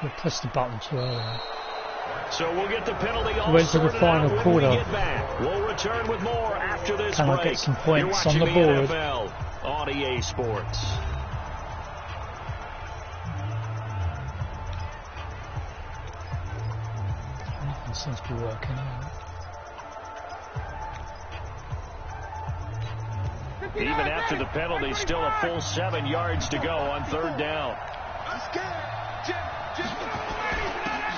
We'll press the button too early. So we'll get the penalty all Went to the sorted final out when quarter. we get back. We'll return with more after this Can I break. get some points You're on the watching board? NFL on EA Sports. Nothing seems to be working out. Even after the penalty, still a full 7 yards to go on third down.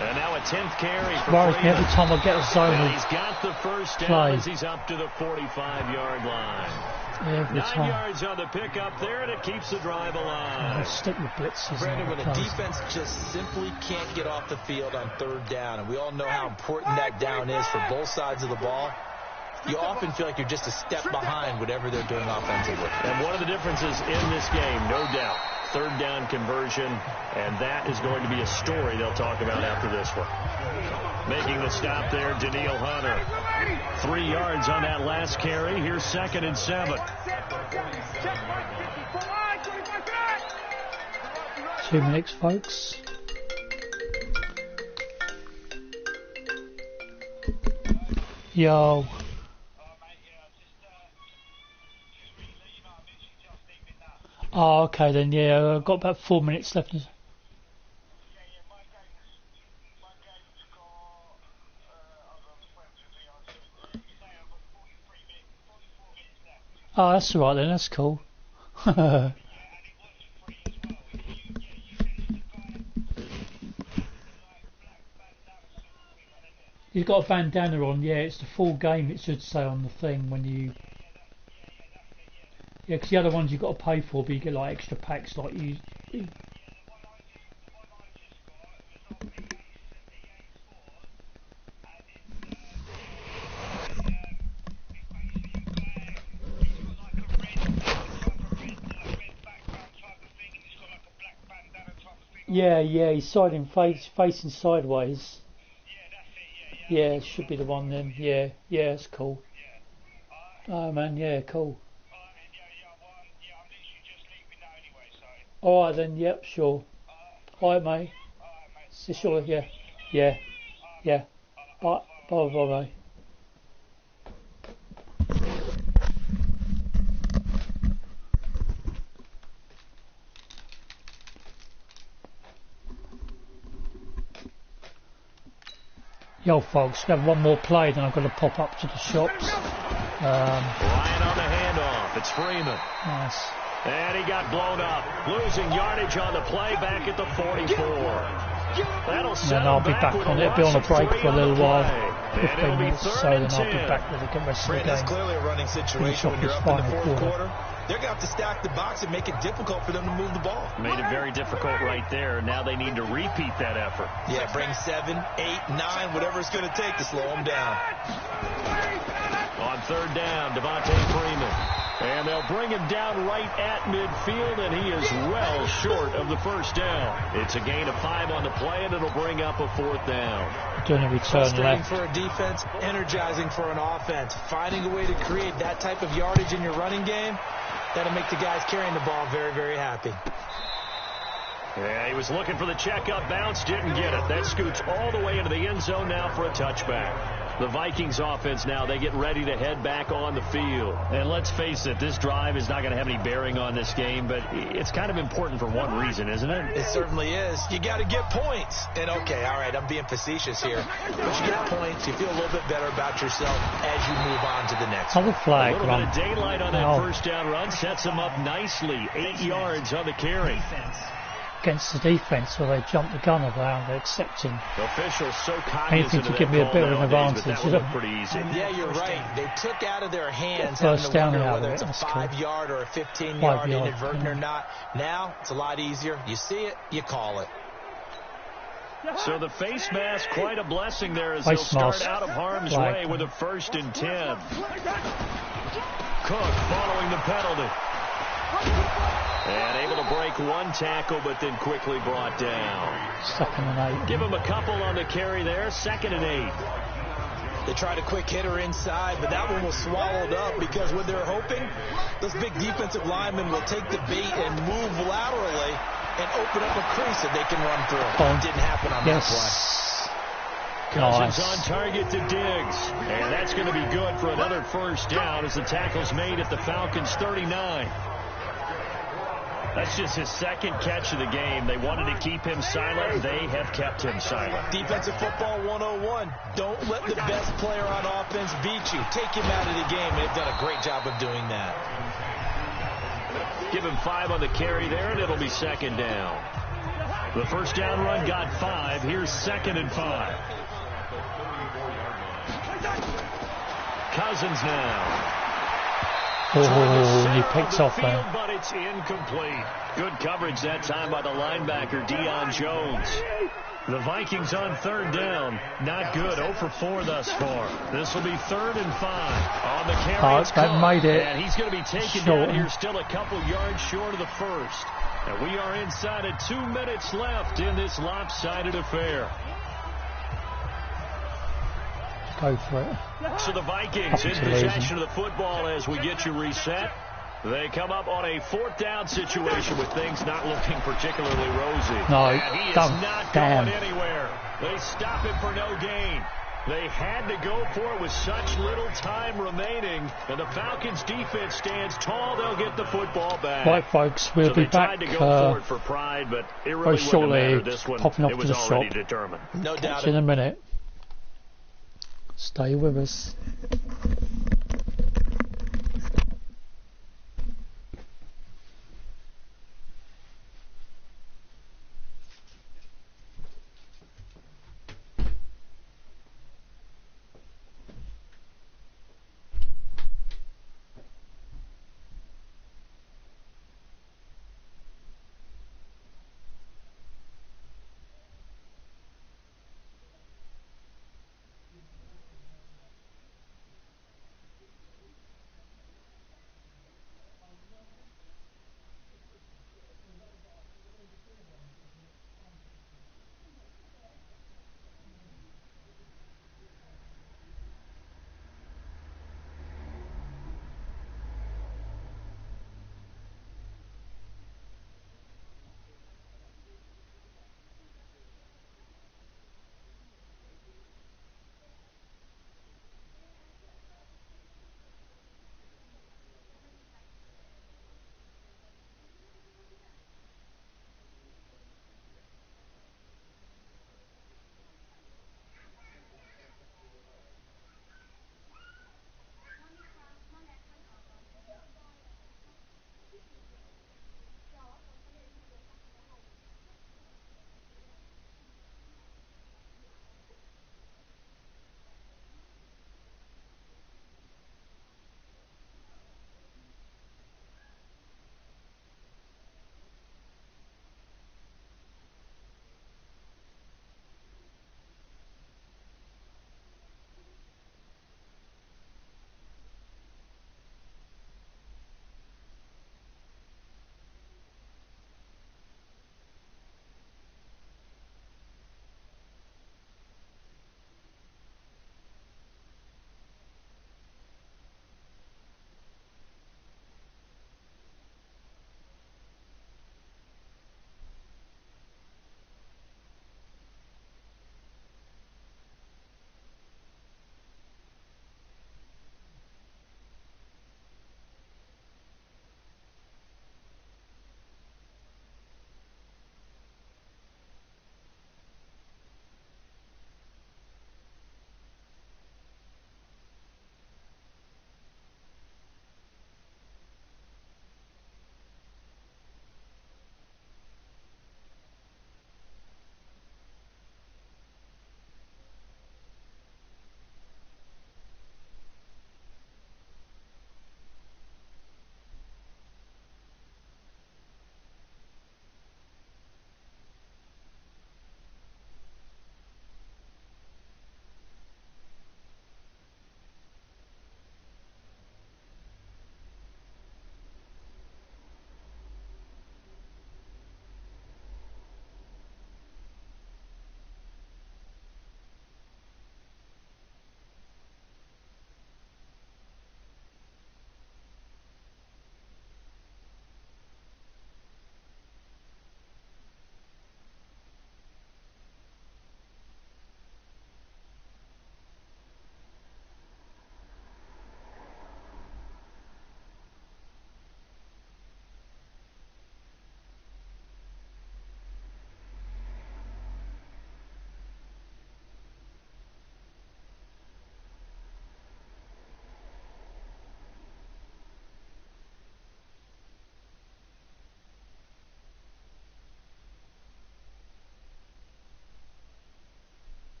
And now a 10th carry for Worries me Freeman. every time I get a And zonal he's got the first down play. as he's up to the 45-yard line. Every 9 time. yards on the pickup there, and it keeps the drive I alive. stick with blitzes. Brandon, and when a plays. defense just simply can't get off the field on third down, and we all know how important that down is for both sides of the ball, you often feel like you're just a step behind whatever they're doing offensively. And one of the differences in this game, no doubt, third down conversion, and that is going to be a story they'll talk about after this one. Making the stop there, Daniil Hunter. 3 yards on that last carry. Here's 2nd and 7. 2 minutes, folks. Yo. Oh, okay then, yeah, I've got about 4 minutes left. Oh, that's alright then, that's cool. You've got a bandana on, yeah, it's the full game, it should say on the thing when you Yeah, because the other ones you've got to pay for, but you get like extra packs like you. Yeah, yeah, he's facing sideways. Yeah, it should be the one then. Yeah, yeah, it's cool. Oh man, yeah, cool. Alright then, yep, sure. Alright mate. Sure, yeah. Yeah. Yeah. Bye bye bye bye. Yo folks, we have one more play, then I've got to pop up to the shops. Ryan on the handoff. It's Freeman. Nice. And he got blown up. Losing yardage on the play back at the 44. That'll And then I'll be back on it. It'll be on a break for a little while. 15 minutes or so, then I'll be back with the rest of the game. It's clearly a running situation when you're up in the fourth quarter. They're going to have to stack the box and make it difficult for them to move the ball. Made it very difficult right there. Now they need to repeat that effort. Yeah, bring 7, 8, 9, whatever it's going to take to slow them down. On third down, Devontae Freeman. And they'll bring him down right at midfield, and he is well short of the first down. It's a gain of 5 on the play, and it'll bring up a fourth down. Doing a return left. For a defense, energizing for an offense. Finding a way to create that type of yardage in your running game, that'll make the guys carrying the ball very, very happy. Yeah, he was looking for the checkup bounce, didn't get it. That scoots all the way into the end zone now for a touchback. The Vikings offense now, they get ready to head back on the field. And let's face it, this drive is not going to have any bearing on this game, but it's kind of important for one reason, isn't it? It certainly is. You got to get points. And okay, all right, I'm being facetious here. But you get points, you feel a little bit better about yourself as you move on to the next one. Another flag. A little bit of daylight on that first down run sets them up nicely. 8 yards on the carry. Against the defence where they jump the gun around, they're accepting. The officials so anything to give me a bit of an advantage. That would look pretty easy. Yeah, you're right. They took out of their hands first down out whether of it's it. a 5-yard or a 15-yard 5 yard, inadvertent or not. Now it's a lot easier. You see it, you call it. So the face mask, quite a blessing there as they'll start out of harm's way with a 1st and 10. Cook following the penalty. And able to break one tackle, but then quickly brought down. 2nd and 8. Give him a couple on the carry there. 2nd and 8. They tried a quick hitter inside, but that one was swallowed up because what they're hoping, those big defensive linemen will take the bait and move laterally and open up a crease that they can run through. It didn't happen on that play. Cousins on target to Diggs. And that's going to be good for another first down as the tackle's made at the Falcons' 39. That's just his 2nd catch of the game. They wanted to keep him silent. They have kept him silent. Defensive football 101. Don't let the best player on offense beat you. Take him out of the game. They've done a great job of doing that. Give him 5 on the carry there, and it'll be 2nd down. The first down run got 5. Here's 2nd and 5. Cousins now. Oh, he picks off there. But it's incomplete. Good coverage that time by the linebacker, Deion Jones. The Vikings on 3rd down. Not good. 0 for 4 thus far. This will be 3rd and 5. On the carry, that made it. And he's going to be taken down here, still a couple yards short of the first. And we are inside of 2 minutes left in this lopsided affair. Go for it. So the Vikings in possession of the football as we get you reset. They come up on a 4th down situation with things not looking particularly rosy. No, and he is not going anywhere. They stop him for no gain. They had to go for it with such little time remaining. And the Falcons defense stands tall. They'll get the football back. Right, folks, we'll be back to go for it for pride, but it really shortly. This one, popping off it was to the already shop. determined. No doubt. Catch you in a minute. Stay with us.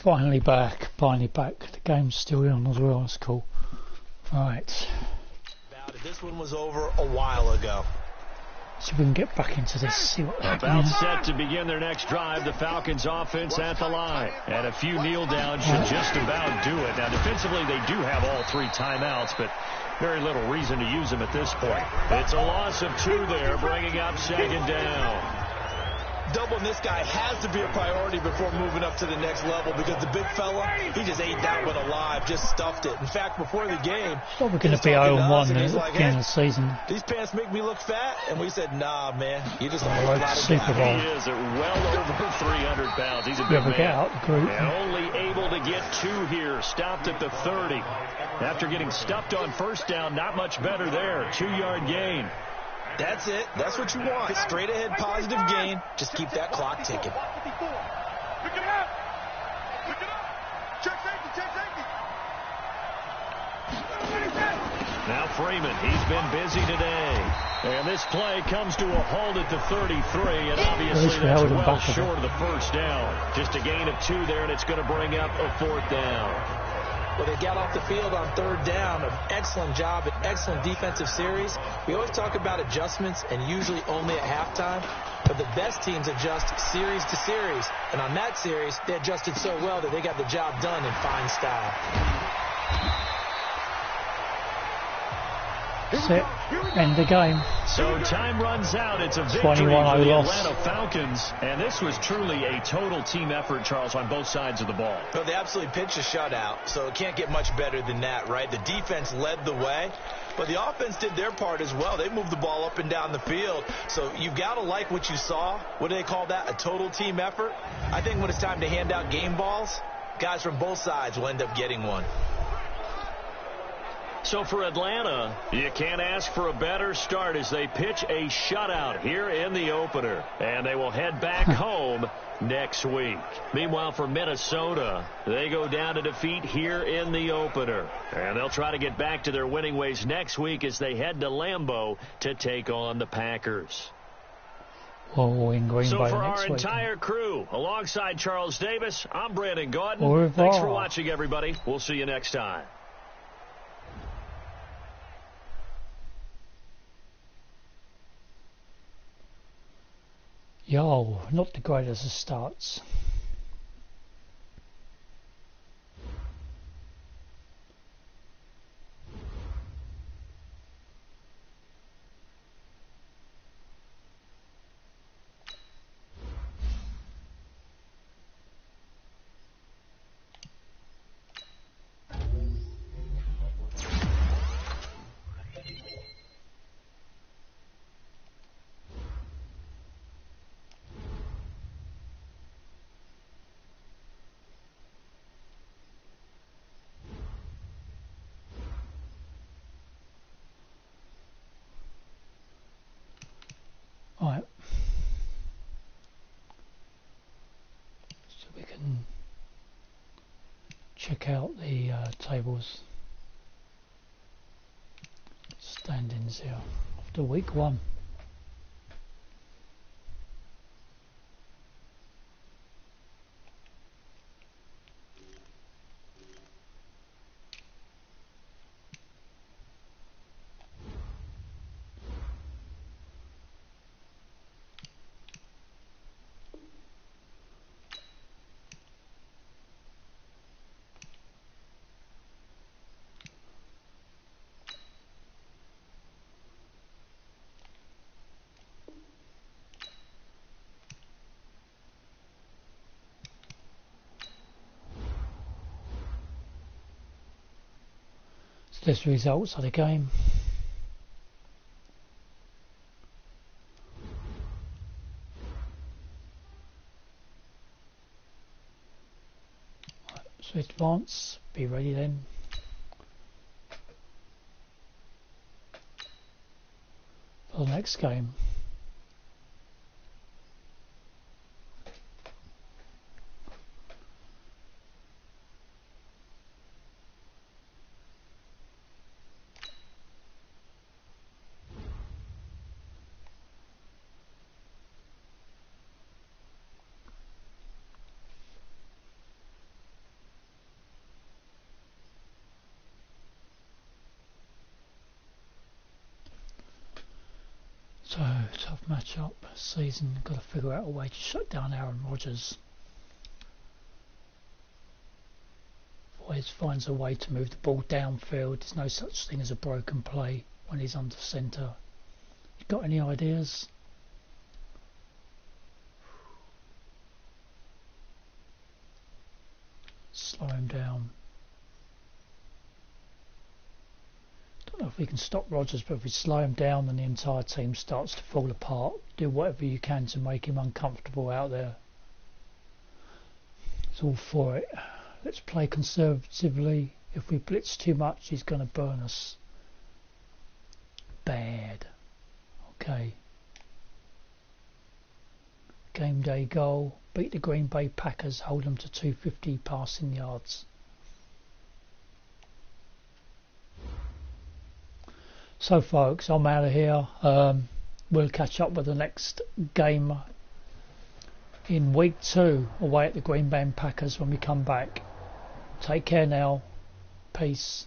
Finally back. The game's still on as well. That's cool. Right. This one was over a while ago. So we can get back into this, see what About happens. set to begin their next drive, the Falcons offense at the line. And a few kneel downs should just about do it. Now, defensively, they do have all 3 timeouts, but very little reason to use them at this point. It's a loss of 2 there, bringing up 2nd down. Doubling this guy has to be a priority before moving up to the next level because the big fella, he just ate that one alive, just stuffed it. In fact, before the game, Thought we're going to be 0-1 at the like, beginning of the season. These pants make me look fat, and we said, nah, man, you just a whole Like lot of Superbowl. He is at well over 300 pounds. He's a big Whoever man. get out the group. And only able to get 2 here. Stopped at the 30. After getting stuffed on first down, not much better there. 2-yard gain. That's it. That's what you want. Straight ahead positive gain. Just keep that clock ticking. Pick it up. Pick it up. Check safety. Now Freeman, he's been busy today. And this play comes to a halt at the 33, and obviously that's well short of the first down. Just a gain of 2 there, and it's going to bring up a 4th down. Well, they got off the field on 3rd down. An excellent job, an excellent defensive series. We always talk about adjustments, and usually only at halftime. But the best teams adjust series to series. And on that series, they adjusted so well that they got the job done in fine style. That's it. End the game. So time runs out. It's a victory for the Atlanta Falcons. And this was truly a total team effort, Charles, on both sides of the ball. Well, they absolutely pitched a shutout, so it can't get much better than that, right? The defense led the way, but the offense did their part as well. They moved the ball up and down the field. So you've got to like what you saw. What do they call that? A total team effort? I think when it's time to hand out game balls, guys from both sides will end up getting one. So for Atlanta, you can't ask for a better start as they pitch a shutout here in the opener. And they will head back home next week. Meanwhile, for Minnesota, they go down to defeat here in the opener. And they'll try to get back to their winning ways next week as they head to Lambeau to take on the Packers. In Green so Bay for next our week. entire crew, alongside Charles Davis, I'm Brandon Gaudin. Thanks for watching, everybody. We'll see you next time. Yo, not the greatest of starts. Right, so we can check out the tables, standings here after week 1. So there's the results of the game. Right, so advance, be ready then. For the next game. So, tough matchup season. Got to figure out a way to shut down Aaron Rodgers. Always finds a way to move the ball downfield. There's no such thing as a broken play when he's under centre. You got any ideas? Slow him down. Don't know if we can stop Rodgers, but if we slow him down, then the entire team starts to fall apart. Do whatever you can to make him uncomfortable out there. It's all for it. Let's play conservatively. If we blitz too much, he's going to burn us. Bad. Okay. Game day goal. Beat the Green Bay Packers. Hold them to 250 passing yards. So folks, I'm out of here. We'll catch up with the next game in week 2 away at the Green Bay Packers when we come back. Take care now. Peace.